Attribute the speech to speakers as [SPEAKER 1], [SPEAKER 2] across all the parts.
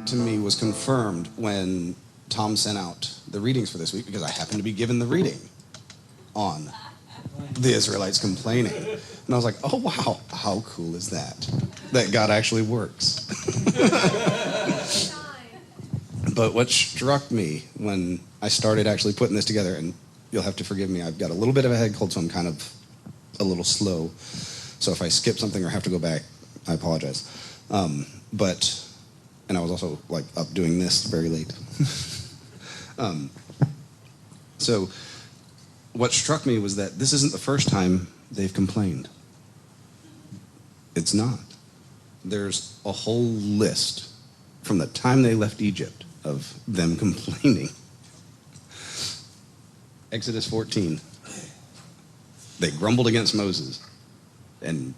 [SPEAKER 1] to me was confirmed when Tom sent out the readings for this week, because I happened to be given the reading on the Israelites complaining. And I was like, oh, wow, how cool is that? That God actually works. But what struck me when I started actually putting this together, and you'll have to forgive me, I've got a little bit of a head cold, so I'm kind of a little slow. So if I skip something or have to go back, I apologize. And I was also like up doing this very late. So what struck me was that this isn't the first time they've complained. It's not. There's a whole list from the time they left Egypt of them complaining. Exodus 14. They grumbled against Moses and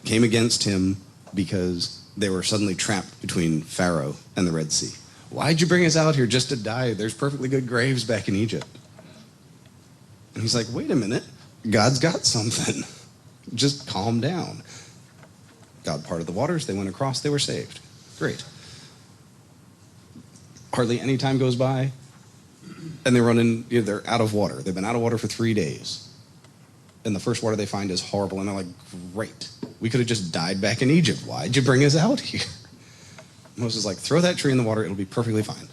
[SPEAKER 1] came against him because they were suddenly trapped between Pharaoh and the Red Sea. Why'd you bring us out here just to die? There's perfectly good graves back in Egypt. And he's like, wait a minute. God's got something. Just calm down. God parted the waters. They went across. They were saved. Great. Hardly any time goes by, and they run in, they're out of water. They've been out of water for 3 days. And the first water they find is horrible. And they're like, great. We could have just died back in Egypt. Why'd you bring us out here? Moses is like, throw that tree in the water. It'll be perfectly fine.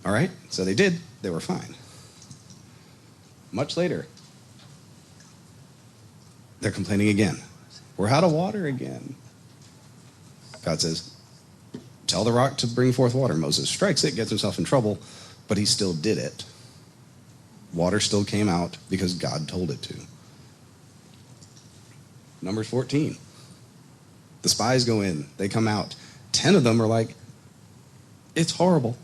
[SPEAKER 1] All right? So they did. They were fine. Much later, they're complaining again. We're out of water again. God says, tell the rock to bring forth water. Moses strikes it, gets himself in trouble, but he still did it. Water still came out because God told it to. Numbers 14. The spies go in. They come out. 10 of them are like, it's horrible.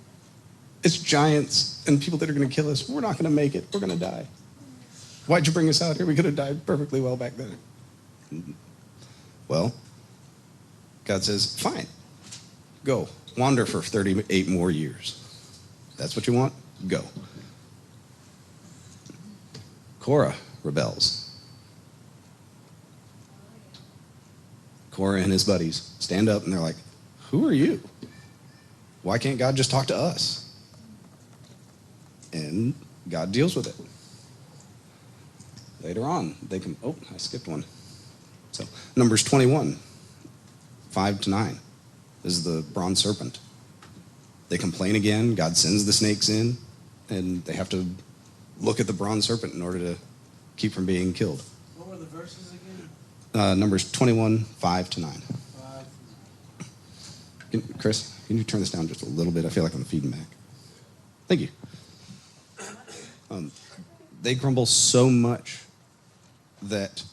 [SPEAKER 1] It's giants and people that are going to kill us. We're not going to make it. We're going to die. Why'd you bring us out here? We could have died perfectly well back then. Well, God says, fine. Go. Wander for 38 more years. That's what you want? Go. Korah rebels. Korah and his buddies stand up and they're like, who are you? Why can't God just talk to us? And God deals with it. Later on, they can, I skipped one. So, Numbers 21, 5-9. This is the bronze serpent. They complain again. God sends the snakes in, and they have to look at the bronze serpent in order to keep from being killed.
[SPEAKER 2] What were the verses again?
[SPEAKER 1] Numbers 21, 5-9. Chris, can you turn this down just a little bit? I feel like I'm feeding back. Thank you. They grumble so much that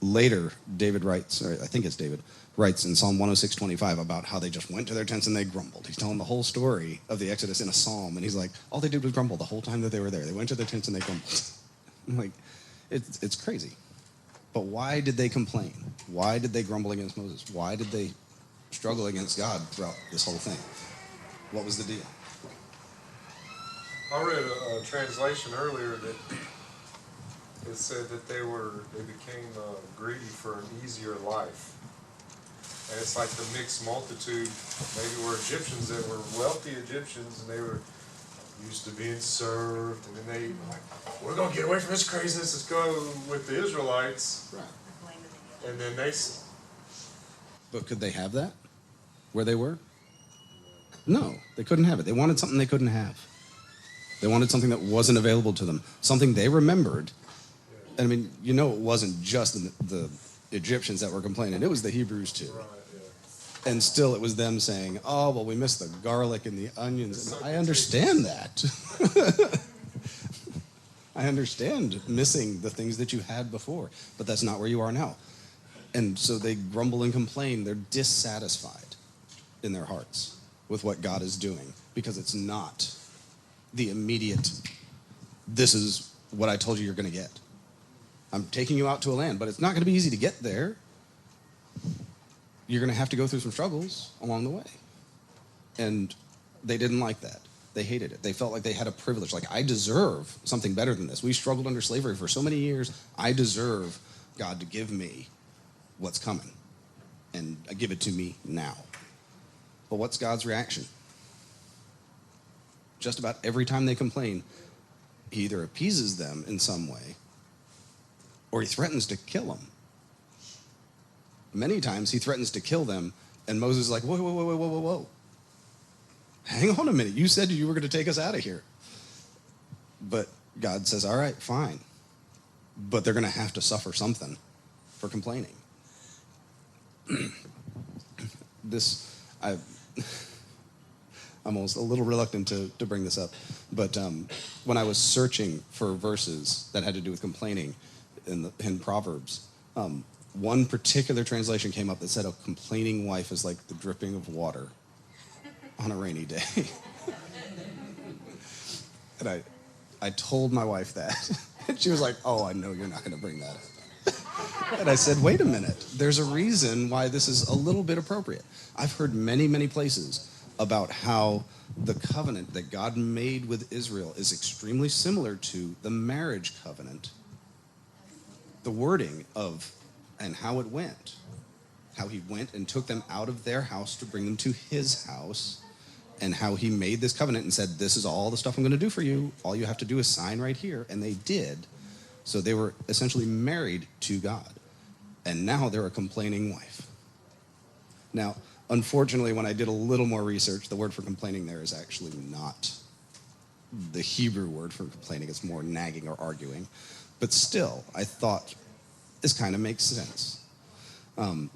[SPEAKER 1] later David writes, or I think it's David, writes in Psalm 106:25 about how they just went to their tents and they grumbled. He's telling the whole story of the Exodus in a psalm, and he's like, all they did was grumble the whole time that they were there. They went to their tents and they grumbled. I'm like, it's crazy. But why did they complain? Why did they grumble against Moses? Why did they struggle against God throughout this whole thing? What was the deal?
[SPEAKER 3] I read a translation earlier that it said that they became greedy for an easier life. And it's like the mixed multitude. Maybe were Egyptians that were wealthy Egyptians, and they were used to being served, and then they were like, we're going to get away from this craziness, let's go with the Israelites.
[SPEAKER 1] Right.
[SPEAKER 3] And then they...
[SPEAKER 1] But could they have that where they were? No, they couldn't have it. They wanted something they couldn't have. They wanted something that wasn't available to them, something they remembered. I mean, it wasn't just the Egyptians that were complaining. It was the Hebrews too.
[SPEAKER 3] Right, yeah.
[SPEAKER 1] And still it was them saying, oh, well, we missed the garlic and the onions. And I understand that. I understand missing the things that you had before, but that's not where you are now. And so they grumble and complain. They're dissatisfied in their hearts with what God is doing because it's not the immediate, this is what I told you you're going to get. I'm taking you out to a land, but it's not going to be easy to get there. You're going to have to go through some struggles along the way. And they didn't like that. They hated it. They felt like they had a privilege. Like, I deserve something better than this. We struggled under slavery for so many years. I deserve God to give me what's coming. And give it to me now. But what's God's reaction? Just about every time they complain, he either appeases them in some way or he threatens to kill them. Many times he threatens to kill them, and Moses is like, whoa, whoa, whoa, whoa, whoa, whoa, whoa. Hang on a minute. You said you were going to take us out of here. But God says, all right, fine. But they're going to have to suffer something for complaining. I'm almost a little reluctant to bring this up, but when I was searching for verses that had to do with complaining in Proverbs, one particular translation came up that said a complaining wife is like the dripping of water on a rainy day. And I told my wife that, and she was like, oh, I know you're not going to bring that up. And I said, wait a minute, there's a reason why this is a little bit appropriate. I've heard many, many places about how the covenant that God made with Israel is extremely similar to the marriage covenant. The wording of and how it went. How he went and took them out of their house to bring them to his house, and how he made this covenant and said, this is all the stuff I'm going to do for you. All you have to do is sign right here. And they did. So they were essentially married to God. And now they're a complaining wife. Now, unfortunately, when I did a little more research, the word for complaining there is actually not the Hebrew word for complaining. It's more nagging or arguing. But still, I thought this kind of makes sense. And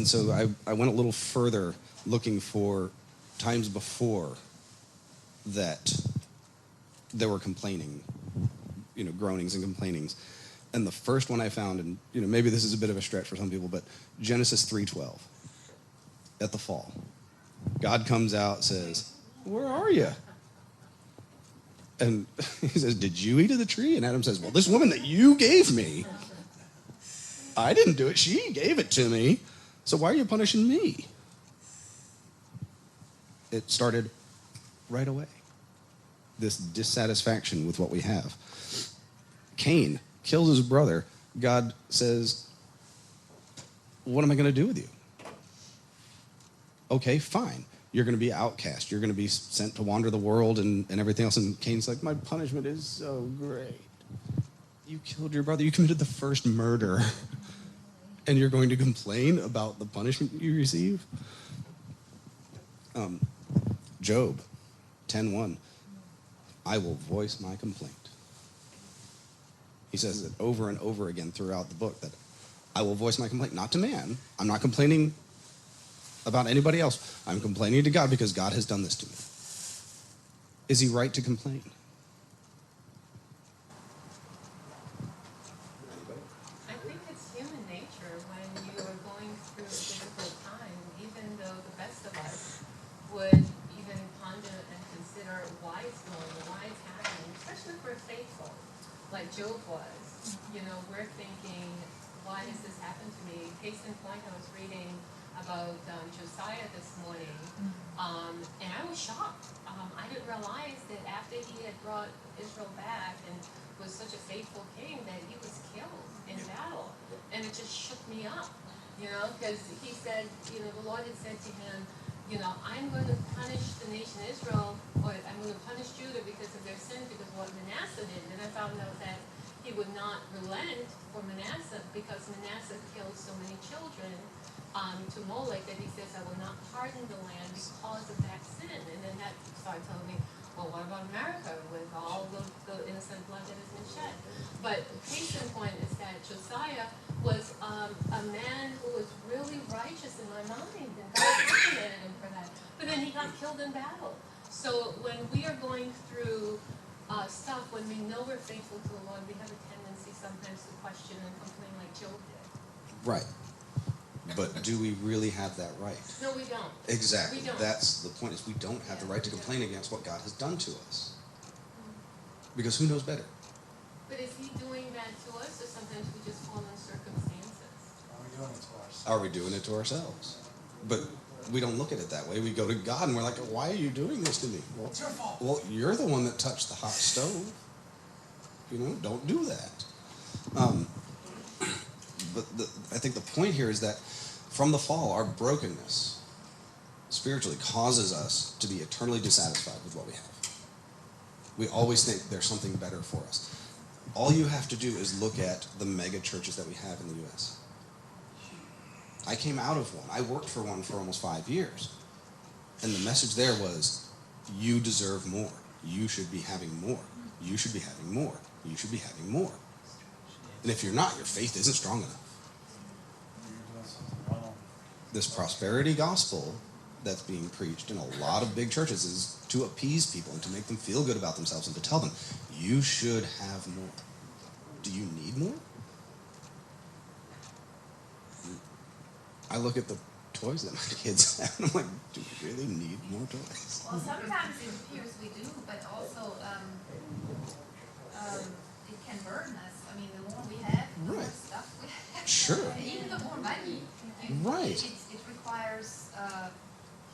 [SPEAKER 1] so I went a little further looking for times before that there were complaining, groanings and complainings. And the first one I found, and maybe this is a bit of a stretch for some people, but Genesis 3:12, at the fall. God comes out, says, where are you? And he says, did you eat of the tree? And Adam says, well, this woman that you gave me, I didn't do it. She gave it to me. So why are you punishing me? It started right away. This dissatisfaction with what we have. Cain kills his brother. God says, what am I going to do with you? Okay, fine. You're going to be outcast. You're going to be sent to wander the world and everything else. And Cain's like, my punishment is so great. You killed your brother. You committed the first murder. And you're going to complain about the punishment you receive? Job 10:1. I will voice my complaint. He says it over and over again throughout the book, that I will voice my complaint, not to man. I'm not complaining about anybody else. I'm complaining to God because God has done this to me. Is he right to complain?
[SPEAKER 4] I think it's human nature when you are going through a difficult time, even though the best of us would even ponder and consider why it's happening, especially for faithful, like Job was. We're thinking, why has this happened to me? Case in point, I was reading about Josiah this morning, and I was shocked. I didn't realize that after he had brought Israel back and was such a faithful king, that he was killed in battle. And it just shook me up, because he said, the Lord had said to him, I'm going to punish the nation Israel, or I'm going to punish Judah because of their sin, because of what Manasseh did. And I found out that he would not relent for Manasseh because Manasseh killed so many children to Molech that he says, I will not pardon the land because of that sin. And then that started telling me, well, what about America with all the innocent blood that has been shed? But case in point is that Josiah was a man who was really righteous in my mind, and God complimented him for that. But then he got killed in battle. So when we are going through stuff, when we know we're faithful to the Lord, we have a tendency sometimes to question and complain like Job did.
[SPEAKER 1] Right. But do we really have that right?
[SPEAKER 4] No, we don't.
[SPEAKER 1] Exactly.
[SPEAKER 4] We don't.
[SPEAKER 1] That's the point, is we don't have the right to complain against what God has done to us. Because who knows better?
[SPEAKER 4] But is he doing that to us, or sometimes we just fall in circumstances?
[SPEAKER 2] Are we doing it to ourselves?
[SPEAKER 1] Are we doing it to ourselves? But we don't look at it that way. We go to God and we're like, why are you doing this to me? Well,
[SPEAKER 2] It's your fault.
[SPEAKER 1] Well, you're the one that touched the hot stove. Don't do that. But I think the point here is that from the fall, our brokenness spiritually causes us to be eternally dissatisfied with what we have. We always think there's something better for us. All you have to do is look at the mega churches that we have in the U.S. I came out of one. I worked for one for almost 5 years. And the message there was, you deserve more. You should be having more. You should be having more. You should be having more. And if you're not, your faith isn't strong enough.
[SPEAKER 2] You're doing something wrong.
[SPEAKER 1] This prosperity gospel that's being preached in a lot of big churches is to appease people and to make them feel good about themselves and to tell them, you should have more. Do you need more? I look at the toys that my kids have and I'm like, do we really need more toys?
[SPEAKER 5] Well, sometimes it appears we do, but also, it can burden us. I mean, the more we have, the more
[SPEAKER 1] Right.
[SPEAKER 5] stuff we have.
[SPEAKER 1] Sure.
[SPEAKER 5] Even the more money.
[SPEAKER 1] Right.
[SPEAKER 5] It requires,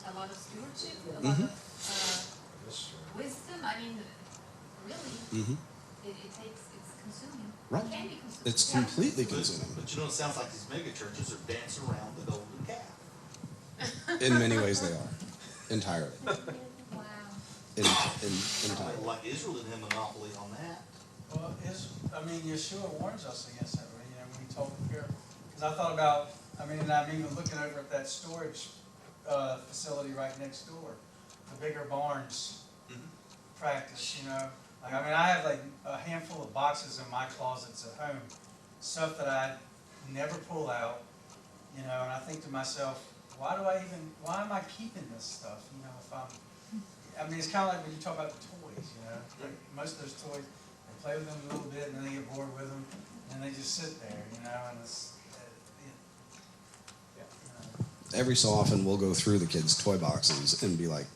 [SPEAKER 5] a lot of stewardship, a lot
[SPEAKER 1] Mhm.
[SPEAKER 5] of,
[SPEAKER 3] That's true.
[SPEAKER 5] wisdom. I mean, really,
[SPEAKER 1] Mm-hmm.
[SPEAKER 5] it's consuming.
[SPEAKER 1] Right.
[SPEAKER 5] It can be consuming.
[SPEAKER 1] It's completely consuming.
[SPEAKER 6] But you know, it sounds like these mega churches are dancing around the golden calf.
[SPEAKER 1] In many ways they are. Entirely.
[SPEAKER 5] Wow.
[SPEAKER 1] Entirely.
[SPEAKER 6] Like Israel didn't have a monopoly on that.
[SPEAKER 2] Well, Yeshua warns us against that, right? When he told here, because I thought about, I'm even looking over at that storage facility right next door, the bigger barns practice, Like, I have like a handful of boxes in my closets at home, stuff that I never pull out, and I think to myself, why am I keeping this stuff, it's kind of like when you talk about the toys, like most of those toys, they play with them a little bit and then they get bored with them and they just sit there, and it's,
[SPEAKER 1] Every so often we'll go through the kids' toy boxes and be like,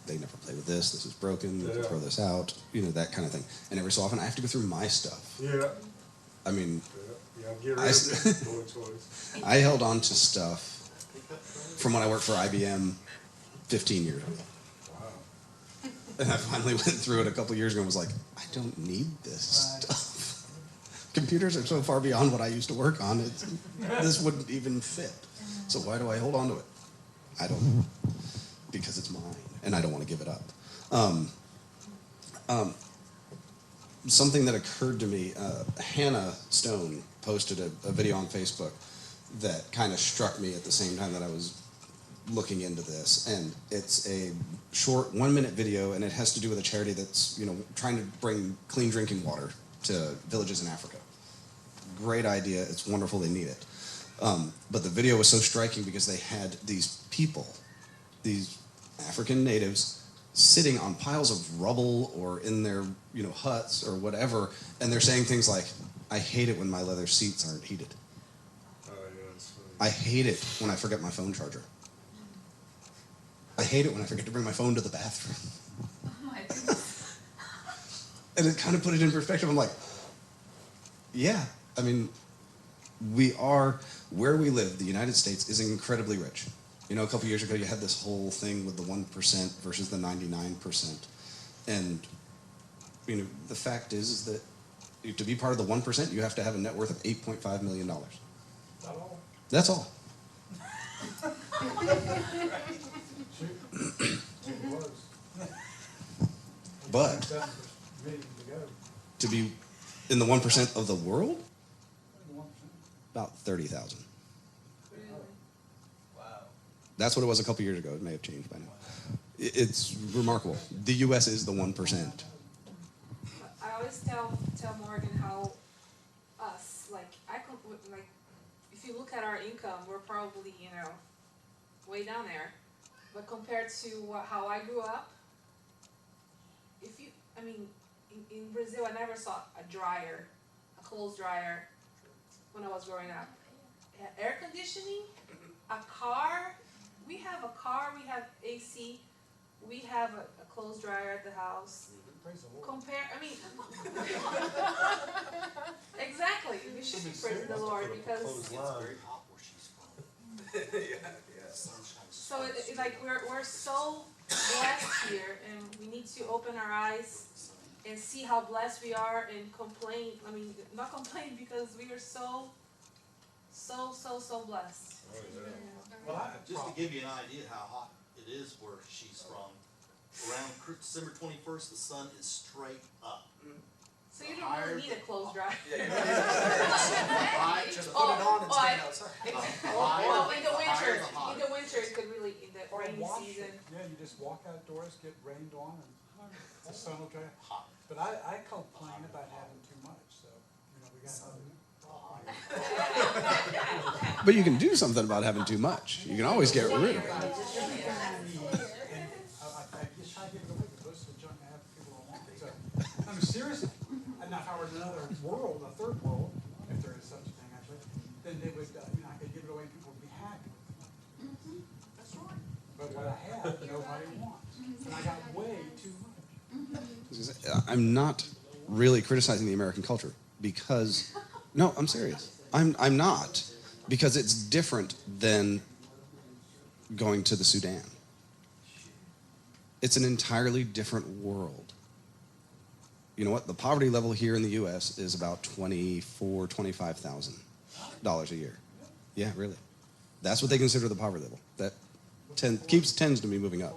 [SPEAKER 1] they never play with this is broken, we can throw this out, that kind of thing. And every so often I have to go through my stuff.
[SPEAKER 3] Yeah.
[SPEAKER 1] I mean,
[SPEAKER 3] Yeah, get rid of boy toys.
[SPEAKER 1] I held on to stuff from when I worked for IBM 15 years ago.
[SPEAKER 3] Wow.
[SPEAKER 1] And I finally went through it a couple years ago and was like, I don't need this
[SPEAKER 2] Right.
[SPEAKER 1] stuff. Computers are so far beyond what I used to work on, this wouldn't even fit. So why do I hold on to it? I don't, because it's mine, and I don't want to give it up. Something that occurred to me, Hannah Stone posted a video on Facebook that kind of struck me at the same time that I was looking into this, and it's a short 1-minute video, and it has to do with a charity that's trying to bring clean drinking water to villages in Africa. Great idea, it's wonderful, they need it. But the video was so striking because they had these people, these African natives, sitting on piles of rubble or in their huts or whatever, and they're saying things like, I hate it when my leather seats aren't heated.
[SPEAKER 3] Oh, yeah, that's funny.
[SPEAKER 1] I hate it when I forget my phone charger. I hate it when I forget to bring my phone to the bathroom.
[SPEAKER 5] Oh my goodness.
[SPEAKER 1] And it kind of put it in perspective. I'm like, yeah, we are, where we live, the United States is incredibly rich. A couple years ago you had this whole thing with the 1% versus the 99%. And, the fact is that to be part of the 1%, you have to have a net worth of $8.5 million.
[SPEAKER 3] Not all.
[SPEAKER 1] That's all.
[SPEAKER 3] It was.
[SPEAKER 1] But to be in the 1% of the world, about 30,000.
[SPEAKER 2] wow.
[SPEAKER 1] That's what it was a couple years ago. It may have changed by now. It's remarkable. The U.S. is the 1%.
[SPEAKER 7] I always tell Morgan how us, if you look at our income, we're probably, way down there. But compared to how I grew up, in Brazil, I never saw a dryer, a clothes dryer when I was growing up. Air conditioning, a car, we have a car, we have AC, we have a clothes dryer at the house. Exactly, we should be praising the Lord because,
[SPEAKER 6] It's very hot where she's from.
[SPEAKER 7] so we're so blessed here, and we need to open our eyes and see how blessed we are and not complain because we are so blessed.
[SPEAKER 3] Oh, yeah.
[SPEAKER 6] Well, just to give you an idea how hot it is where she's from. Around December 21st, the sun is straight up.
[SPEAKER 7] So you don't really need a clothes dryer.
[SPEAKER 8] Yeah, you don't need it. Just put it on and stand outside.
[SPEAKER 7] Well, in the winter it could really, in the
[SPEAKER 9] Or
[SPEAKER 7] rainy
[SPEAKER 9] wash
[SPEAKER 7] season.
[SPEAKER 9] it. Yeah, you just walk outdoors, get rained on, and the sun will dry.
[SPEAKER 6] Hot.
[SPEAKER 9] But I complain about having too much, so, we got other.
[SPEAKER 1] But you can do something about having too much. You can always get rid of it.
[SPEAKER 9] And I just try to give it away, because most of the junk I have, people don't want it. So, I mean, seriously, and now if I were in another world, a third world, if there is such a thing actually, then they would, I could give it away and people would be happy with it.
[SPEAKER 6] That's right.
[SPEAKER 9] But what I have, nobody wants. And I got way too much.
[SPEAKER 1] I'm not really criticizing the American culture because, no, I'm serious. I'm not, because it's different than going to the Sudan. It's an entirely different world. You know what? The poverty level here in the U.S. is about $25,000 a year. Yeah, really. That's what they consider the poverty level. That tends to be moving up.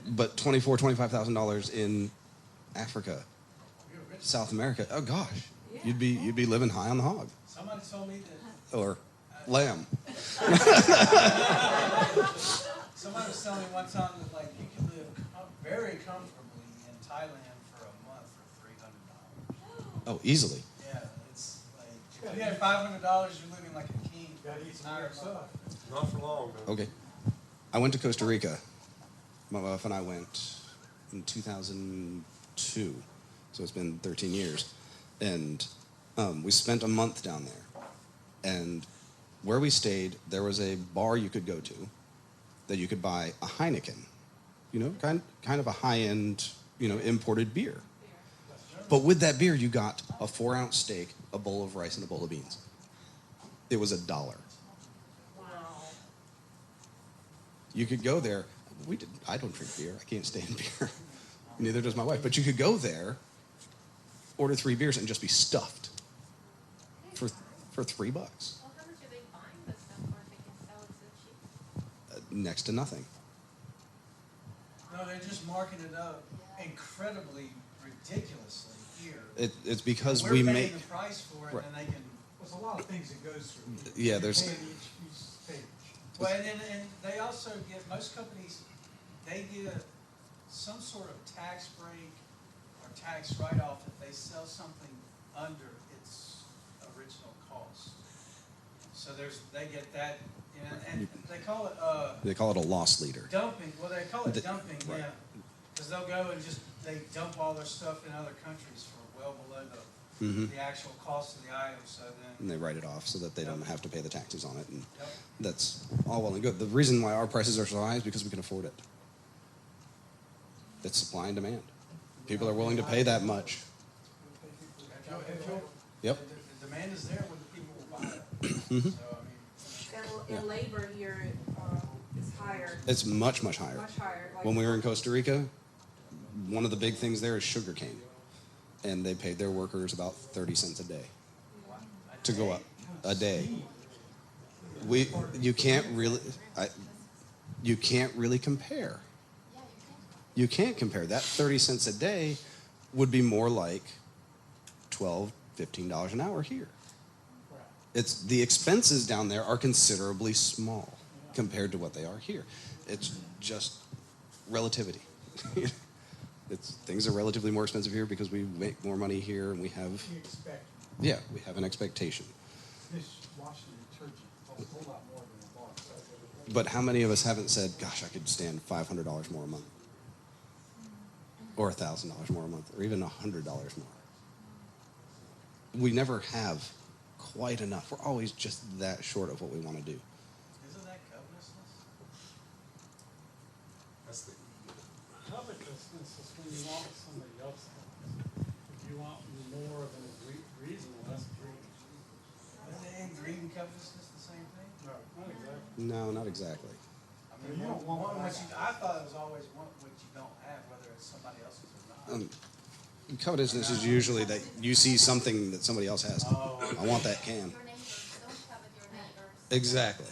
[SPEAKER 1] But $25,000 in Africa, South America. Oh gosh, you'd be living high on the hog
[SPEAKER 2] Somebody told me that,
[SPEAKER 1] or lamb.
[SPEAKER 2] somebody was telling me one time that like you can live very comfortably in Thailand for a month for $300.
[SPEAKER 1] Oh, easily.
[SPEAKER 2] Yeah, it's like, if you had $500, you're living like a king.
[SPEAKER 9] You gotta eat some weird stuff.
[SPEAKER 3] Not for long, though.
[SPEAKER 1] Okay. I went to Costa Rica. My wife and I went in 2002, so it's been 13 years, and we spent a month down there. And where we stayed, there was a bar you could go to that you could buy a Heineken, kind of a high-end, imported beer. But with that beer, you got a 4-ounce steak, a bowl of rice, and a bowl of beans. It was $1.
[SPEAKER 7] Wow.
[SPEAKER 1] You could go there. I don't drink beer. I can't stand beer. Neither does my wife. But you could go there, order 3 beers, and just be stuffed for $3.
[SPEAKER 4] Well, how much are they buying the stuff for if they can sell it so cheap?
[SPEAKER 1] Next to nothing.
[SPEAKER 2] No, they're just marking it up incredibly ridiculously here.
[SPEAKER 1] It's because
[SPEAKER 2] We're
[SPEAKER 1] we
[SPEAKER 2] paying
[SPEAKER 1] make.
[SPEAKER 2] the price for it,
[SPEAKER 1] Right.
[SPEAKER 2] and they can.
[SPEAKER 9] There's a lot of things that goes through.
[SPEAKER 1] Yeah, there's.
[SPEAKER 9] Pay each page.
[SPEAKER 2] Well, and they also get, most companies, they get some sort of tax break or tax write-off if they sell something under its original cost. So they get that, and they call it,
[SPEAKER 1] They call it a loss leader.
[SPEAKER 2] dumping, well, they call it dumping,
[SPEAKER 1] right.
[SPEAKER 2] yeah. Because they'll go and they dump all their stuff in other countries for well below the actual cost of the item, so then.
[SPEAKER 1] And they write it off so that they don't have to pay the taxes on it. And
[SPEAKER 2] Yep.
[SPEAKER 1] that's all well and good. The reason why our prices are so high is because we can afford it. It's supply and demand. People are willing to pay that much. Yep.
[SPEAKER 2] The demand is there when the people will buy it. So, I mean.
[SPEAKER 7] And labor here is higher,
[SPEAKER 1] It's much, much higher.
[SPEAKER 7] much higher. Like,
[SPEAKER 1] When we were in Costa Rica, one of the big things there is sugarcane. And they paid their workers about 30 cents a day to go up a day. You can't really compare. You can't compare. That 30 cents a day would be more like $12, $15 an hour here. It's the expenses down there are considerably small compared to what they are here. It's just relativity. Things are relatively more expensive here because we make more money here and we have
[SPEAKER 9] You expect
[SPEAKER 1] we have an expectation.
[SPEAKER 9] this washing detergent costs a whole lot more than a bar.
[SPEAKER 1] But how many of us haven't said, gosh, I could stand $500 more a month? Or $1,000 more a month, or even $100 more. We never have quite enough. We're always just that short of what we want to do.
[SPEAKER 2] Isn't that covetousness?
[SPEAKER 3] That's the
[SPEAKER 10] Covetousness is when you want what somebody else has. If you want more than reason, less greed.
[SPEAKER 2] Isn't greed and covetousness the same thing?
[SPEAKER 10] No, not exactly.
[SPEAKER 1] No, not exactly.
[SPEAKER 2] I mean,
[SPEAKER 9] You don't want
[SPEAKER 2] what
[SPEAKER 9] what
[SPEAKER 2] I thought it was always want what you don't have, whether it's somebody else's or not.
[SPEAKER 1] Covetousness is usually that you see something that somebody else has.
[SPEAKER 2] Oh,
[SPEAKER 1] I want that can. Exactly.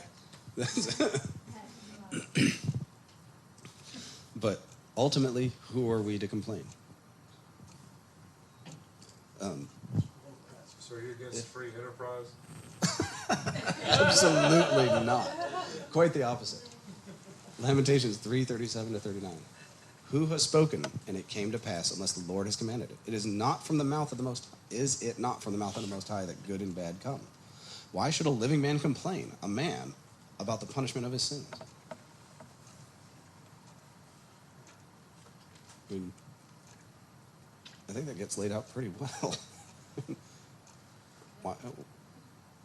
[SPEAKER 1] But ultimately, who are we to complain?
[SPEAKER 3] So are you against free enterprise?
[SPEAKER 1] Absolutely not. Quite the opposite. Lamentations 3:37-39. Who has spoken, and it came to pass, unless the Lord has commanded it? It is not from the mouth of the Most. Is it not from the mouth of the Most High that good and bad come? Why should a living man complain, a man, about the punishment of his sins? I mean, I think that gets laid out pretty well.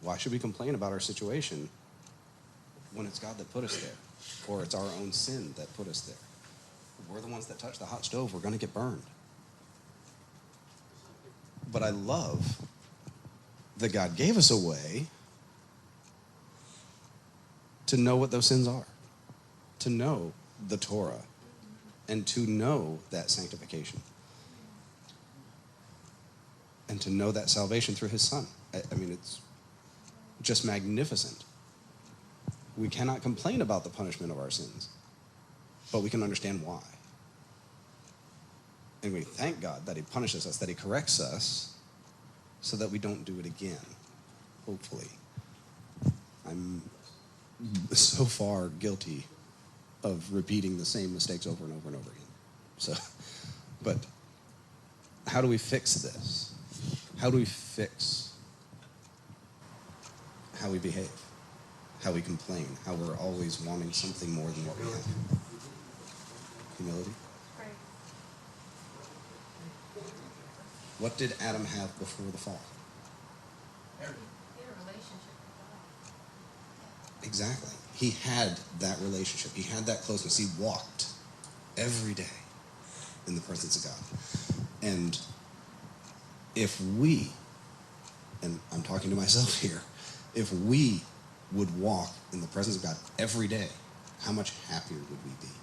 [SPEAKER 1] Why should we complain about our situation when it's God that put us there, or it's our own sin that put us there? We're the ones that touch the hot stove. We're going to get burned. But I love that God gave us a way to know what those sins are, to know the Torah, and to know that sanctification, and to know that salvation through his Son. I mean, it's just magnificent. We cannot complain about the punishment of our sins, but we can understand why. And we thank God that he punishes us, that he corrects us, so that we don't do it again, hopefully. I'm so far guilty of repeating the same mistakes over and over and over again. So, but how do we fix this? How do we fix how we behave, how we complain, how we're always wanting something more than what we have? Humility.
[SPEAKER 5] Right.
[SPEAKER 1] What did Adam have before the fall?
[SPEAKER 4] Get a relationship with God.
[SPEAKER 1] Exactly. He had that relationship. He had that closeness. He walked every day in the presence of God. And if we, and I'm talking to myself here, if we would walk in the presence of God every day, how much happier would we be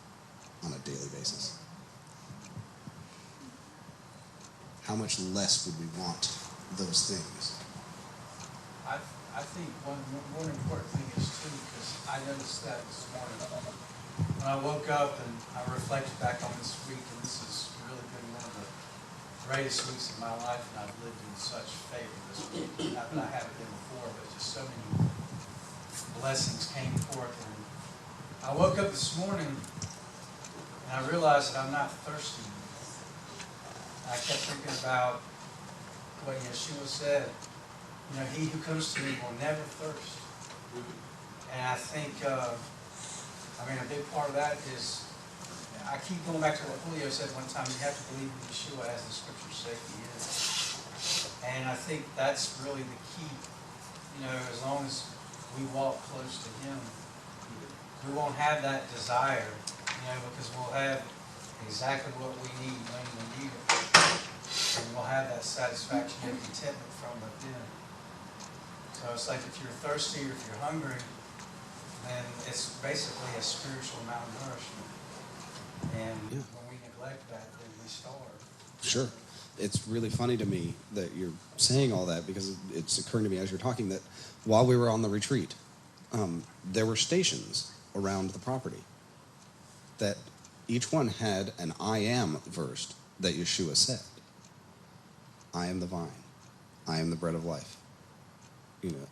[SPEAKER 1] on a daily basis? How much less would we want those things?
[SPEAKER 2] I think one important thing is too, because I noticed that this morning. When I woke up and I reflected back on this week, and this has really been one of the greatest weeks of my life, and I've lived in such favor this week. Not that I haven't been before, but just so many blessings came forth. And I woke up this morning and I realized that I'm not thirsty anymore. I kept thinking about what Yeshua said. You know, he who comes to me will never thirst. And I think, a big part of that is, I keep going back to what Julio said one time, you have to believe in Yeshua as the scriptures say he is. And I think that's really the key. You know, as long as we walk close to him, we won't have that desire, you know, because we'll have exactly what we need when we need it. And we'll have that satisfaction and contentment from within. So it's like if you're thirsty or if you're hungry, then it's basically a spiritual malnourishment. And when we neglect that, then we starve.
[SPEAKER 1] Sure. It's really funny to me that you're saying all that, because it's occurring to me as you're talking that while we were on the retreat, there were stations around the property that each one had an I am verse that Yeshua said. I am the vine. I am the bread of life. You know,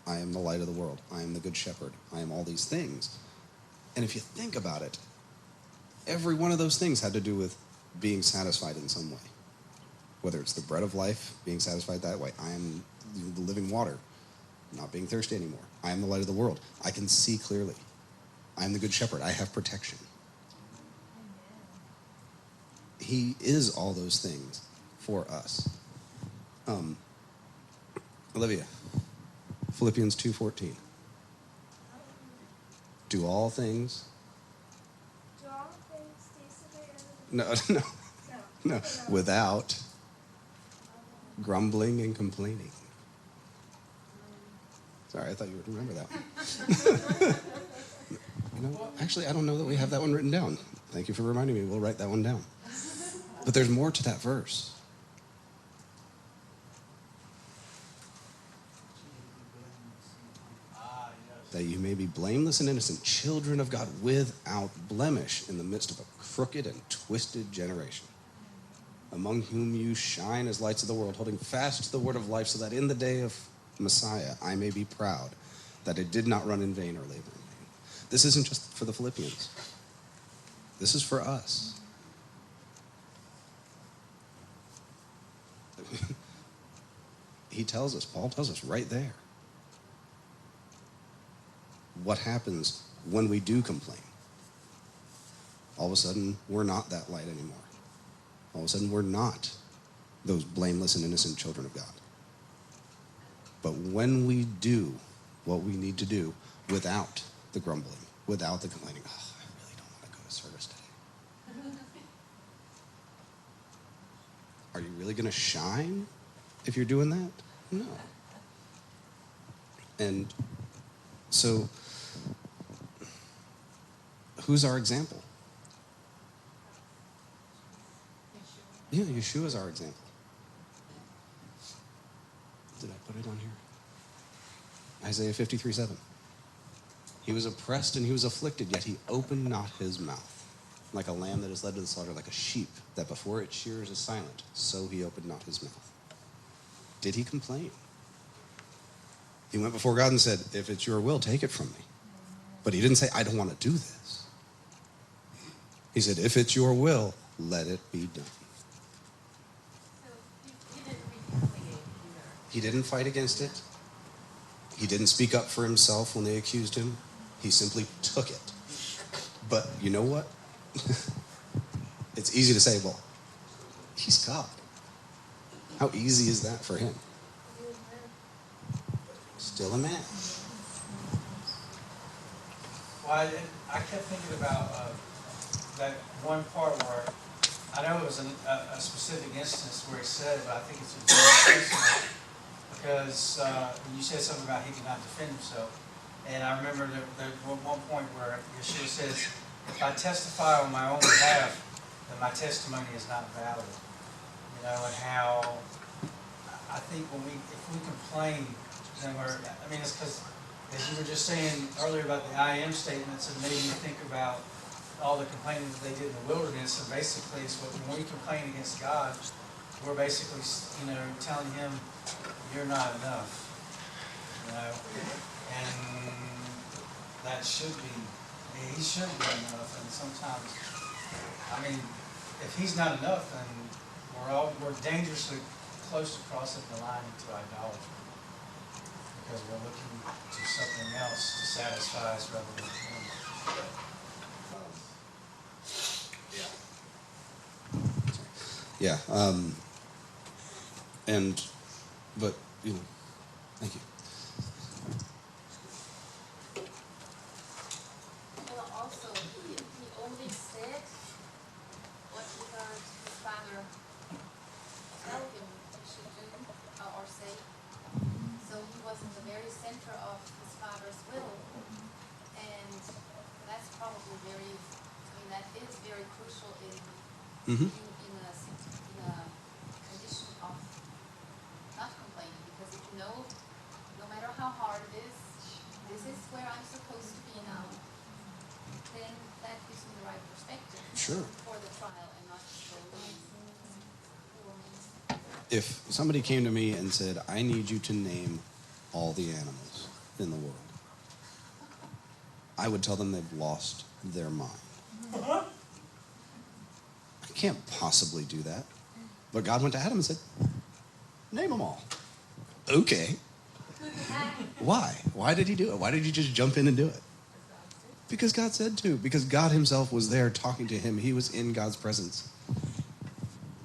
[SPEAKER 1] I am the light of the world. I am the good shepherd. I am all these things. And if you think about it, every one of those things had to do with being satisfied in some way. Whether it's the bread of life, being satisfied that way. I am the living water, not being thirsty anymore. I am the light of the world. I can see clearly. I am the good shepherd. I have protection. He is all those things for us. Olivia, Philippians 2:14. Do all things.
[SPEAKER 11] Do all things taste of it?
[SPEAKER 1] No, without grumbling and complaining. Sorry, I thought you would remember that one. Actually, I don't know that we have that one written down. Thank you for reminding me. We'll write that one down. But there's more to that verse.
[SPEAKER 2] Ah, yes.
[SPEAKER 1] that you may be blameless and innocent, children of God without blemish in the midst of a crooked and twisted generation, among whom you shine as lights of the world, holding fast to the word of life, so that in the day of Messiah I may be proud that I did not run in vain or labor in vain. This isn't just for the Philippians. This is for us. Paul tells us right there what happens when we do complain. All of a sudden, we're not that light anymore. All of a sudden, we're not those blameless and innocent children of God. But when we do what we need to do without the grumbling, without the complaining, oh, I really don't want to go to service today. Are you really going to shine if you're doing that? No. And so, who's our example? Yeah, Yeshua is our example. Did I put it on here? Isaiah 53:7. He was oppressed and he was afflicted, yet he opened not his mouth. Like a lamb that is led to the slaughter, like a sheep that before its shearers is silent, so he opened not his mouth. Did he complain? He went before God and said, if it's your will, take it from me. But he didn't say, I don't want to do this. He said, if it's your will, let it be done.
[SPEAKER 4] So he didn't retaliate either.
[SPEAKER 1] He didn't fight against it. He didn't speak up for himself when they accused him. He simply took it. But you know what? It's easy to say, well, he's God. How easy is that for him? Still a man.
[SPEAKER 2] Well, I kept thinking about that one part where, I know it was a specific instance where he said it, but I think it's a general instance, because you said something about he could not defend himself. And I remember there was one point where Yeshua says, if I testify on my own behalf, then my testimony is not valid. You know, and how I think if we complain, then it's because, as you were just saying earlier about the I am statements, it made me think about all the complaining that they did in the wilderness. And basically, it's when we complain against God, we're basically, telling him, you're not enough. And that should be, he should be enough. And sometimes, if he's not enough, then we're dangerously close to crossing the line into idolatry, because we're looking to something else to satisfy us rather than him.
[SPEAKER 1] Yeah. But, thank you.
[SPEAKER 5] Well, also, he only said what he heard his father tell him he should do or say. So he was in the very center of his father's will. And that's probably that is very crucial in
[SPEAKER 1] Mm-hmm.
[SPEAKER 5] in a condition of not complaining. Because if you know, no matter how hard it is, this is where I'm supposed to be now, then that gives me the right perspective
[SPEAKER 1] Sure.
[SPEAKER 5] for the trial and not just go
[SPEAKER 1] If somebody came to me and said, I need you to name all the animals in the world, I would tell them they've lost their mind. I can't possibly do that. But God went to Adam and said, name them all. Okay. Why? Why did he do it? Why did he just jump in and do it? Because God said to. Because God himself was there talking to him. He was in God's presence.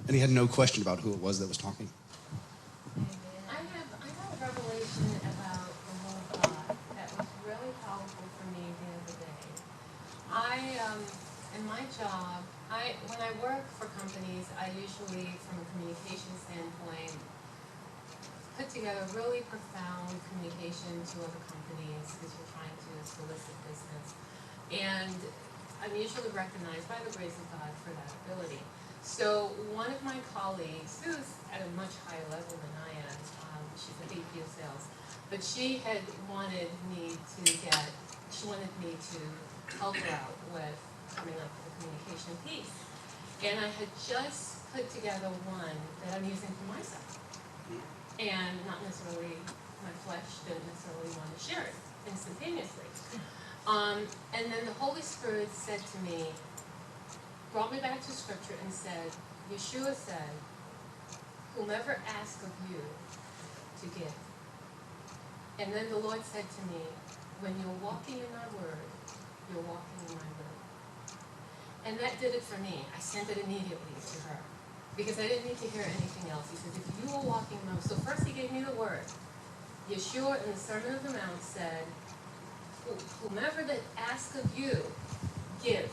[SPEAKER 1] And he had no question about who it was that was talking.
[SPEAKER 4] I have a revelation about the whole God that was really powerful for me the other day. In my job, when I work for companies, I usually, from a communication standpoint, put together really profound communication to other companies because you're trying to solicit business. And I'm usually recognized by the grace of God for that ability. So one of my colleagues, who's at a much higher level than I am, she's a VP of sales, But she wanted me to help her out with coming up with a communication piece. And I had just put together one that I'm using for myself. And not necessarily, my flesh didn't necessarily want to share it instantaneously. And then the Holy Spirit said to me, brought me back to scripture and said, Yeshua said, whomever asks of you to give. And then the Lord said to me, when you're walking in my word, you're walking in my will. And that did it for me. I sent it immediately to her because I didn't need to hear anything else. He said, if you are walking in my will. So first he gave me the word. Yeshua in the Sermon on the Mount said, whomever that asks of you, give.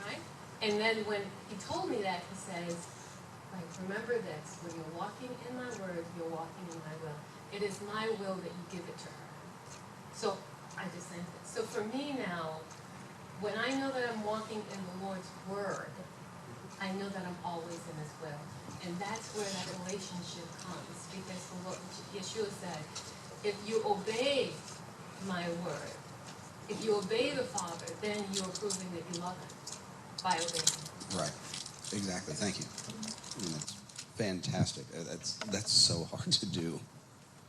[SPEAKER 4] Right? And then when he told me that, he says, like, remember this, when you're walking in my word, you're walking in my will. It is my will that you give it to her. So I just sent it. So for me now, when I know that I'm walking in the Lord's word, I know that I'm always in his will. And that's where that relationship comes. Because the Lord, Yeshua said, if you obey my word, if you obey the Father, then you are proving that you love him by obeying him.
[SPEAKER 1] Right. Exactly. Thank you. That's fantastic. That's so hard to do,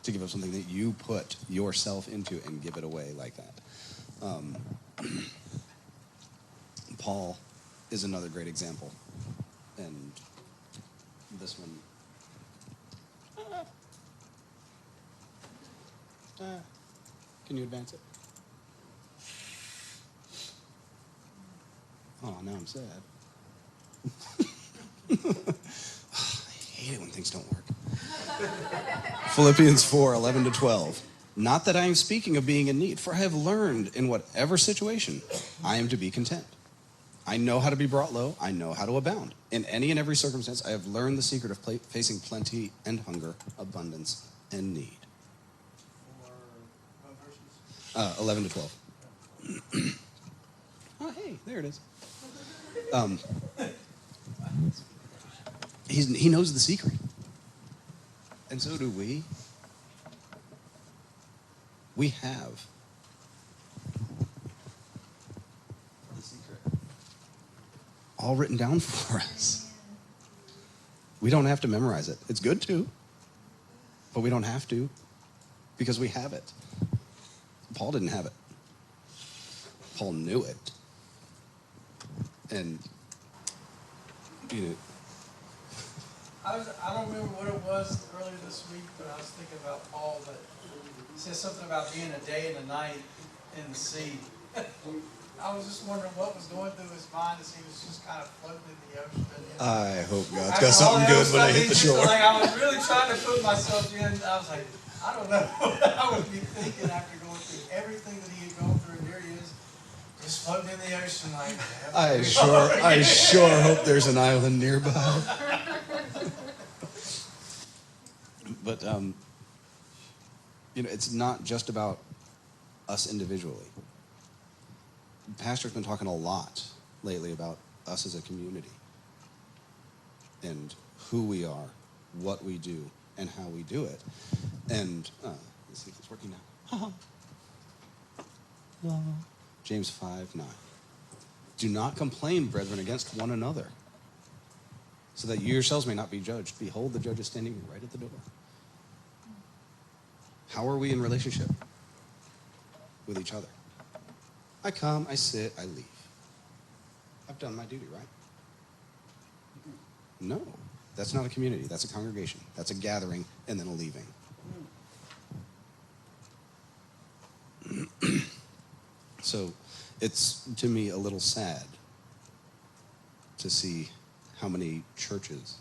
[SPEAKER 1] to give up something that you put yourself into and give it away like that. Paul is another great example, and this one. Can you advance it? Oh, now I'm sad. I hate it when things don't work. Philippians 4:11-12. Not that I am speaking of being in need, for I have learned in whatever situation I am to be content. I know how to be brought low. I know how to abound. In any and every circumstance, I have learned the secret of facing plenty and hunger, abundance and need.
[SPEAKER 2] For what verses?
[SPEAKER 1] 11-12. Oh, hey, there it is. He knows the secret. And so do we. We have the secret all written down for us. We don't have to memorize it. It's good to, but we don't have to because we have it. Paul didn't have it. Paul knew it. And, you know,
[SPEAKER 2] I don't remember what it was earlier this week, but I was thinking about Paul, that he said something about being a day and a night in the sea. I was just wondering what was going through his mind as he was just kind of floating in the ocean.
[SPEAKER 1] I hope God's
[SPEAKER 2] After
[SPEAKER 1] got
[SPEAKER 2] all
[SPEAKER 1] something
[SPEAKER 2] that
[SPEAKER 1] good when I
[SPEAKER 2] stuff,
[SPEAKER 1] hit the
[SPEAKER 2] he's just
[SPEAKER 1] shore.
[SPEAKER 2] like, I was really trying to put myself in. I was like, I don't know what I would be thinking after going through everything that he had gone through. And here he is, just floating in the ocean like,
[SPEAKER 1] I sure hope there's an island nearby. But, you know, it's not just about us individually. Pastor's been talking a lot lately about us as a community and who we are, what we do, and how we do it. And let's see if it's working now. James 5:9. Do not complain, brethren, against one another, so that you yourselves may not be judged. Behold, the judge is standing right at the door. How are we in relationship with each other? I come, I sit, I leave. I've done my duty, right? No, that's not a community. That's a congregation. That's a gathering and then a leaving. So it's, to me, a little sad to see how many churches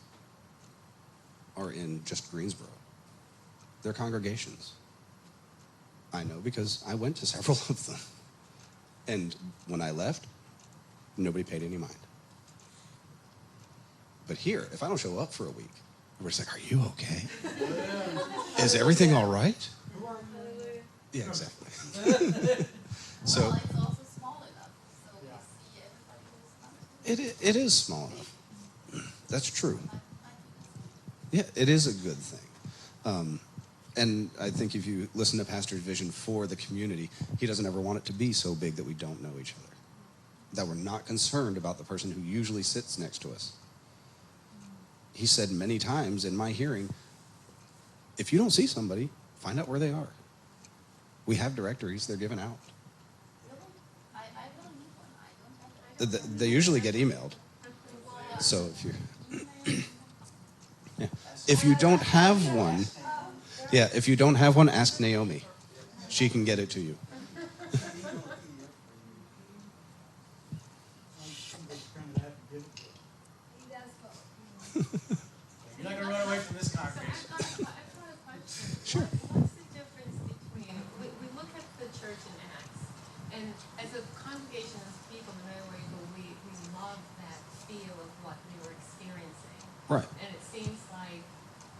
[SPEAKER 1] are in just Greensboro. They're congregations. I know because I went to several of them. And when I left, nobody paid any mind. But here, if I don't show up for a week, everybody's like, are you okay? Is everything all right? Yeah, exactly. So
[SPEAKER 5] Well, it's also small enough, so we see everybody who's coming.
[SPEAKER 1] it is small enough. That's true. Yeah, it is a good thing. And I think if you listen to Pastor's vision for the community, he doesn't ever want it to be so big that we don't know each other, that we're not concerned about the person who usually sits next to us. He said many times in my hearing, if you don't see somebody, find out where they are. We have directories, they're given out.
[SPEAKER 5] Really? I don't need one. I don't have.
[SPEAKER 1] They usually get emailed. So if you, yeah. If you don't have one, yeah, if you don't have one, ask Naomi. She can get it to you.
[SPEAKER 9] Somebody's gonna have to give it to them.
[SPEAKER 5] He does both.
[SPEAKER 2] You're not gonna run away from this
[SPEAKER 4] So
[SPEAKER 2] congregation.
[SPEAKER 4] I've got a question.
[SPEAKER 1] Sure.
[SPEAKER 4] What's the difference between, we look at the church in Acts, and as a congregation, as people in America, we love that feel of what we were experiencing.
[SPEAKER 1] Right.
[SPEAKER 4] And it seems like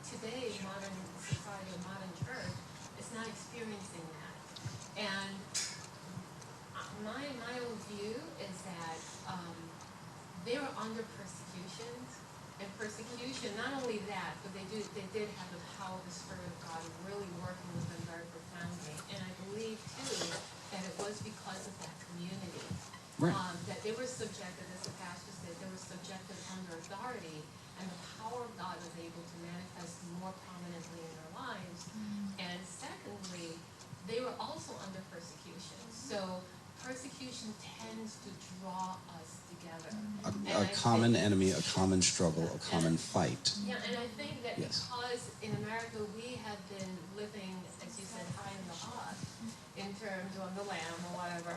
[SPEAKER 4] today, modern society, modern church, is not experiencing that. And my own view is that they were under persecution, and persecution, not only that, but they did have the power of the Spirit of God really working with them very profoundly. And I believe too that it was because of that community.
[SPEAKER 1] Right.
[SPEAKER 4] That they were subjected, as the pastor said, they were subjected under authority, and the power of God was able to manifest more prominently in their lives. And secondly, they were also under persecution. So persecution tends to draw us together.
[SPEAKER 1] A common enemy, a common struggle, a common fight.
[SPEAKER 4] Yeah, and I think that
[SPEAKER 1] Yes.
[SPEAKER 4] because in America we have been living, as you said, high in the hog, in terms of the lamb or whatever,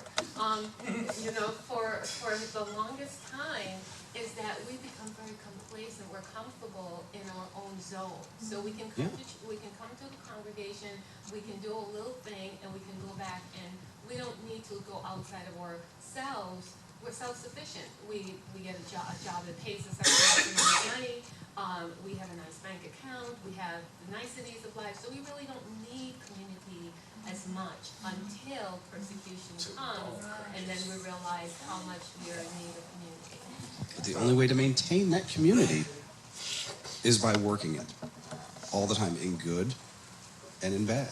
[SPEAKER 4] you know, for the longest time, is that we become very complacent. We're comfortable in our own zone. So we can come to the congregation, we can do a little thing, and we can go back, and we don't need to go outside of ourselves. We're self-sufficient. We get a job that pays us our money. We have a nice bank account. We have the niceties of life. So we really don't need community as much until persecution comes, and then we realize how much we are in need of community.
[SPEAKER 1] The only way to maintain that community is by working it all the time, in good and in bad.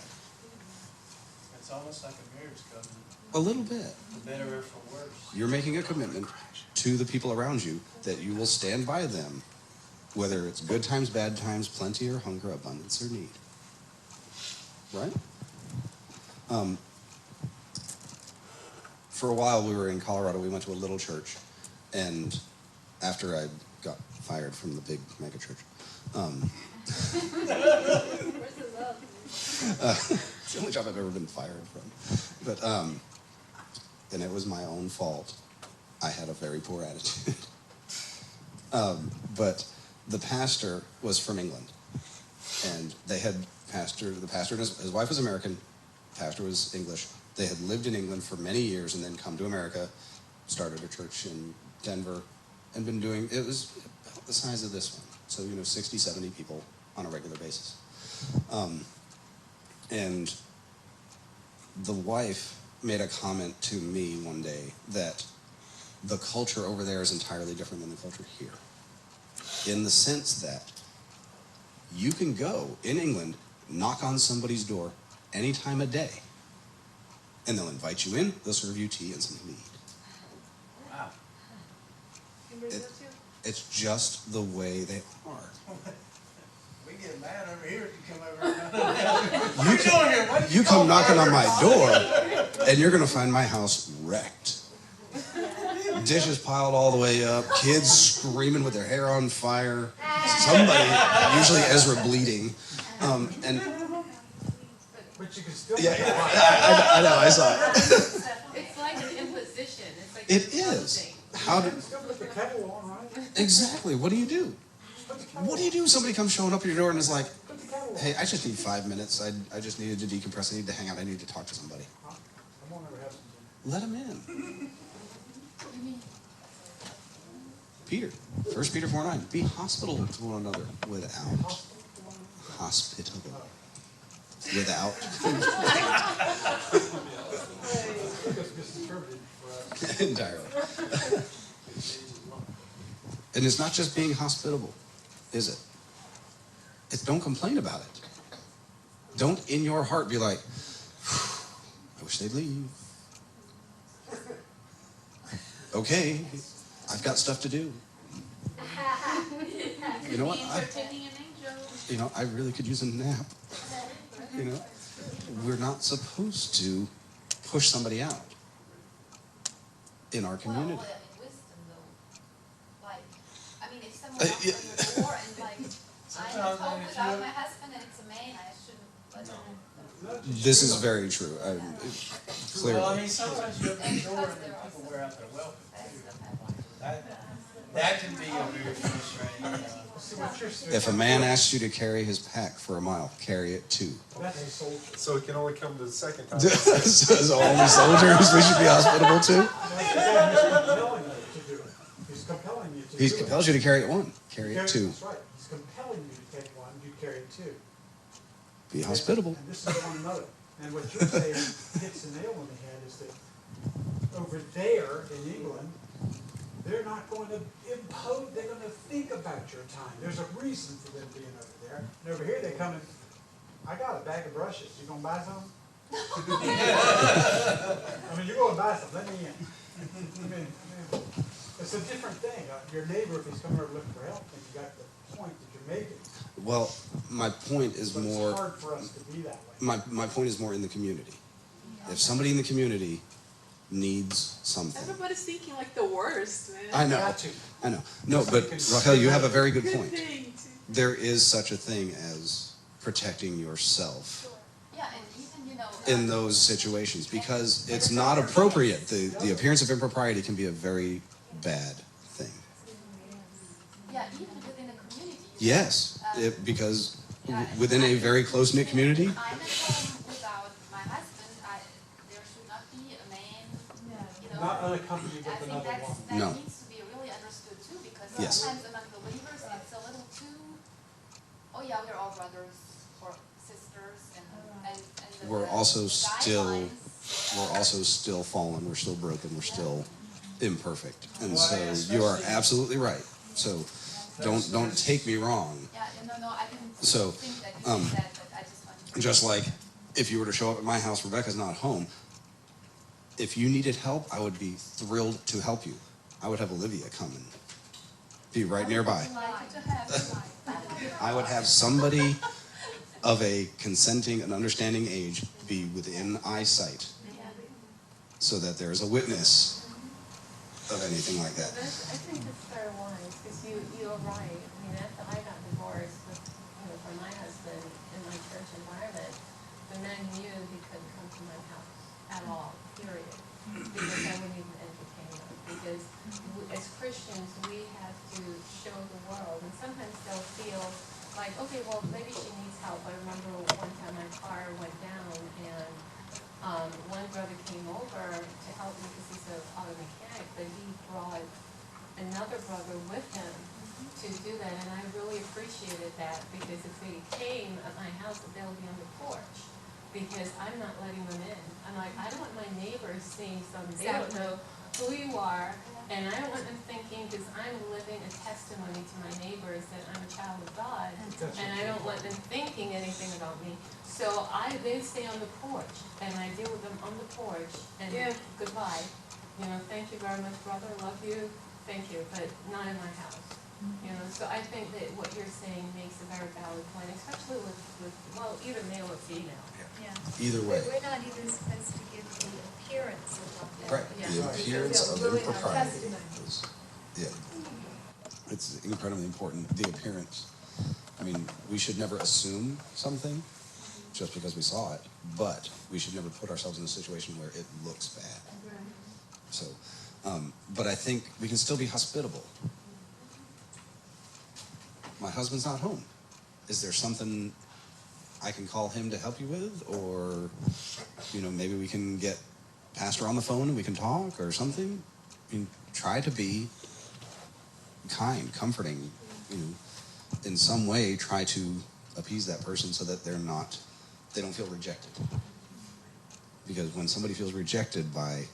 [SPEAKER 2] It's almost like a marriage covenant,
[SPEAKER 1] A little bit.
[SPEAKER 2] for better or for worse.
[SPEAKER 1] You're making a commitment to the people around you that you will stand by them, whether it's good times, bad times, plenty or hunger, abundance or need. Right? For a while, we were in Colorado. We went to a little church, and after I got fired from the big mega church,
[SPEAKER 5] Where's the love?
[SPEAKER 1] it's the only job I've ever been fired from. But and it was my own fault. I had a very poor attitude. But the pastor was from England, and they had the pastor and his wife was American, pastor was English. They had lived in England for many years and then come to America, started a church in Denver, and been doing, it was about the size of this one. So, 60, 70 people on a regular basis. And the wife made a comment to me one day that the culture over there is entirely different than the culture here. In the sense that you can go in England, knock on somebody's door any time of day, and they'll invite you in, they'll serve you tea and something to eat.
[SPEAKER 2] Wow.
[SPEAKER 7] In Brazil too?
[SPEAKER 1] It's just the way they are.
[SPEAKER 2] We get mad over here if you come over. What are you doing here? What did
[SPEAKER 1] You come
[SPEAKER 2] call
[SPEAKER 1] knocking
[SPEAKER 2] for?
[SPEAKER 1] on my door, and you're going to find my house wrecked. Dishes piled all the way up, kids screaming with their hair on fire, somebody, usually Ezra, bleeding. And
[SPEAKER 9] But you can still.
[SPEAKER 1] yeah, I know, I saw it.
[SPEAKER 4] It's like an imposition. It's like
[SPEAKER 1] It is.
[SPEAKER 4] imposing.
[SPEAKER 1] How do,
[SPEAKER 9] You can still put the kettle on, right?
[SPEAKER 1] exactly, what do you do?
[SPEAKER 9] Put the kettle
[SPEAKER 1] What do you do? Somebody comes showing up at your door and is like,
[SPEAKER 9] Put the kettle on.
[SPEAKER 1] hey, I just need 5 minutes. I just needed to decompress. I need to hang out. I need to talk to somebody.
[SPEAKER 9] Huh? I won't ever have some.
[SPEAKER 1] Let him in. Peter, 1 Peter 4:9. Be hospitable to one another without. Hospitable. Without.
[SPEAKER 9] It's misinterpreted for us.
[SPEAKER 1] Entirely. And it's not just being hospitable, is it? It's don't complain about it. Don't in your heart be like, I wish they'd leave. Okay, I've got stuff to do. You know what? I really could use a nap. You know, we're not supposed to push somebody out in our community.
[SPEAKER 5] Well, wisdom though, like, I mean, if someone knocks on your door and like, I have talked without my husband and it's a man, I shouldn't let him.
[SPEAKER 1] This is very true. Clearly.
[SPEAKER 2] Well, I mean, sometimes you open the door and then people wear out their welcome. That can be a very frustrating.
[SPEAKER 9] See what you're saying.
[SPEAKER 1] If a man asks you to carry his pack for a mile, carry it too.
[SPEAKER 9] That's a soldier.
[SPEAKER 3] So it can only come to the second time.
[SPEAKER 1] So only soldiers we should be hospitable to?
[SPEAKER 9] He's compelling you to do it.
[SPEAKER 1] He compels you to carry it one. Carry it two.
[SPEAKER 9] That's right. He's compelling you to take one, you carry two.
[SPEAKER 1] Be hospitable.
[SPEAKER 9] And this is one another. And what you're saying hits the nail on the head is that over there in England, they're not going to impose, they're going to think about your time. There's a reason for them being over there. And over here they come and, I got a bag of brushes. You gonna buy some? I mean, you're going to buy some. Let me in. I mean, it's a different thing. Your neighbor, if he's coming over looking for help, then you got the point that you're making.
[SPEAKER 1] Well, my point is
[SPEAKER 9] But
[SPEAKER 1] more.
[SPEAKER 9] it's hard for us to be that way.
[SPEAKER 1] My point is more in the community. If somebody in the community needs something,
[SPEAKER 7] Everybody's thinking like the worst, man.
[SPEAKER 1] I know,
[SPEAKER 9] Got to.
[SPEAKER 1] I know. No, but Raquel, you have a very good point.
[SPEAKER 7] thing to-
[SPEAKER 1] There is such a thing as protecting yourself
[SPEAKER 5] Yeah, and even, you know.
[SPEAKER 1] in those situations because it's not appropriate. The appearance of impropriety can be a very bad thing.
[SPEAKER 5] Yeah, even within a community.
[SPEAKER 1] Yes, because within a very close-knit community,
[SPEAKER 5] I'm at home without my husband, there should not be a man, you know.
[SPEAKER 9] Not unaccompanied
[SPEAKER 5] I
[SPEAKER 9] with
[SPEAKER 5] think
[SPEAKER 9] another woman.
[SPEAKER 5] that
[SPEAKER 1] No.
[SPEAKER 5] needs to be really understood too, because
[SPEAKER 1] Yes.
[SPEAKER 5] sometimes among believers, it's a little too, oh yeah, we're all brothers or sisters, and the
[SPEAKER 1] we're also
[SPEAKER 5] guidelines,
[SPEAKER 1] still fallen. We're still broken. We're still imperfect. And
[SPEAKER 2] Well,
[SPEAKER 1] so
[SPEAKER 2] especially-
[SPEAKER 1] you are absolutely right. So don't take me wrong.
[SPEAKER 5] Yeah, no, I didn't
[SPEAKER 1] So,
[SPEAKER 5] think that you did that, but I just wanted to.
[SPEAKER 1] Just like if you were to show up at my house, Rebecca's not home. If you needed help, I would be thrilled to help you. I would have Olivia come and be right nearby. I would have somebody of a consenting and understanding age be within eyesight so that there is a witness of anything like that.
[SPEAKER 4] I think that's very wise, because you're right. I mean, after I got divorced from my husband in my church environment, the men knew he couldn't come to my house at all, period. Because I wouldn't even entertain him. Because as Christians, we have to show the world, and sometimes they'll feel like, okay, well, maybe she needs help. I remember one time my car went down, and one brother came over to help me because he's an auto mechanic, but he brought another brother with him to do that, and I really appreciated that, because if they came at my house, they would be on the porch, because I'm not letting them in. I'm like, I don't want my neighbors seeing they don't know who you are, and I don't want them thinking, because I'm living a testimony to my neighbors that I'm a child of God, and I don't want them thinking anything about me. So they stay on the porch, and I deal with them on the porch, and goodbye. Thank you very much, brother, love you, thank you, but not in my house. So I think that what you're saying makes a very valid point, especially with either male or female.
[SPEAKER 11] Yeah.
[SPEAKER 1] Either way.
[SPEAKER 11] We're not even supposed to give the appearance of what that
[SPEAKER 1] Right.
[SPEAKER 11] is.
[SPEAKER 1] The appearance of
[SPEAKER 11] Really our
[SPEAKER 1] impropriety
[SPEAKER 11] testimony.
[SPEAKER 1] is, it's incredibly important. The appearance. I mean, we should never assume something just because we saw it, but we should never put ourselves in a situation where it looks bad. So, but I think we can still be hospitable. My husband's not home. Is there something I can call him to help you with? Or, maybe we can get Pastor on the phone and we can talk or something? I mean, try to be kind, comforting, in some way try to appease that person so that they don't feel rejected. Because when somebody feels rejected by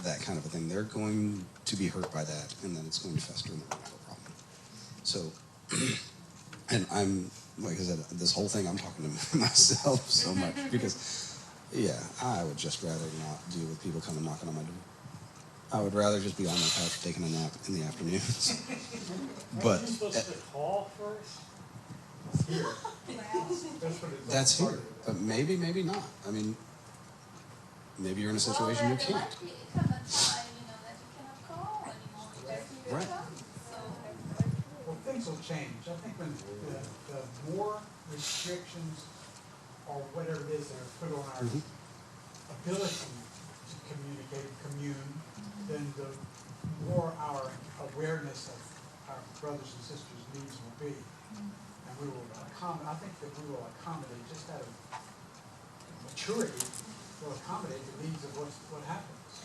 [SPEAKER 1] that kind of a thing, they're going to be hurt by that, and then it's going to fester and they're going to have a problem. So, and like I said, this whole thing, I'm talking to myself so much because, yeah, I would just rather not deal with people coming knocking on my door. I would rather just be on my couch taking a nap in the afternoons. But
[SPEAKER 10] Aren't you supposed to call first?
[SPEAKER 9] Here. That's what it's all
[SPEAKER 1] that's here.
[SPEAKER 9] started.
[SPEAKER 1] But maybe, maybe not. I mean, maybe you're in a situation you
[SPEAKER 5] Well, there
[SPEAKER 1] can't.
[SPEAKER 5] might be come a time, that you cannot call anymore because you
[SPEAKER 1] Right.
[SPEAKER 5] come. So,
[SPEAKER 9] Well, things will change. I think when the more restrictions or whatever it is that are put on our ability to communicate, commune, then the more our awareness of our brothers and sisters' needs will be. And we will I think that we will accommodate just out of maturity, will accommodate the needs of what happens.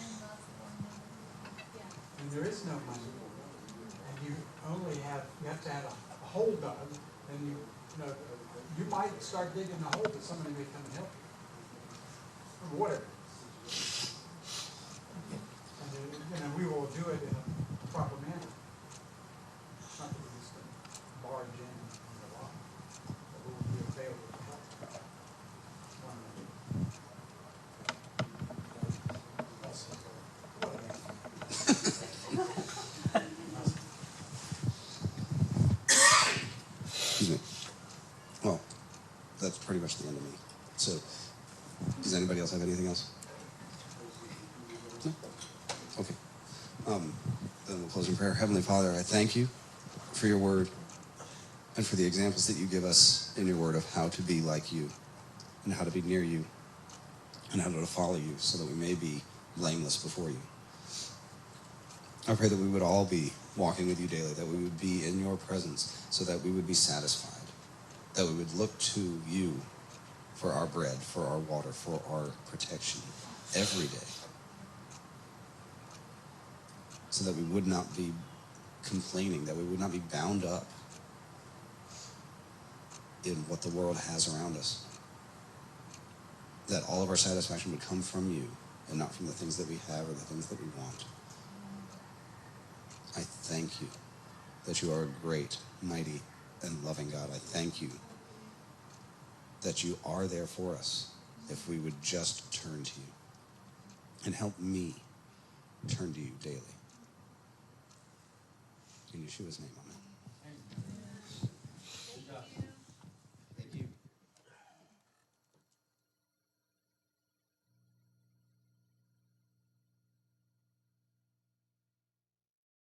[SPEAKER 9] And there is no money. And you have to have a hole dug, and you might start digging a hole, but somebody may come and help you. Or whatever. And we will do it in a proper manner. Not that we're just going to barge in on the lot, but we will be available to help one
[SPEAKER 1] Excuse me. Well, that's pretty much the end of me. So, does anybody else have anything else? No? Okay. Then we'll close in prayer. Heavenly Father, I thank you for your word and for the examples that you give us in your word of how to be like you and how to be near you and how to follow you so that we may be blameless before you. I pray that we would all be walking with you daily, that we would be in your presence so that we would be satisfied, that we would look to you for our bread, for our water, for our protection every day, so that we would not be complaining, that we would not be bound up in what the world has around us, that all of our satisfaction would come from you and not from the things that we have or the things that we want. I thank you that you are a great, mighty, and loving God. I thank you that you are there for us if we would just turn to you. And help me turn to you daily. In Yeshua's name, amen.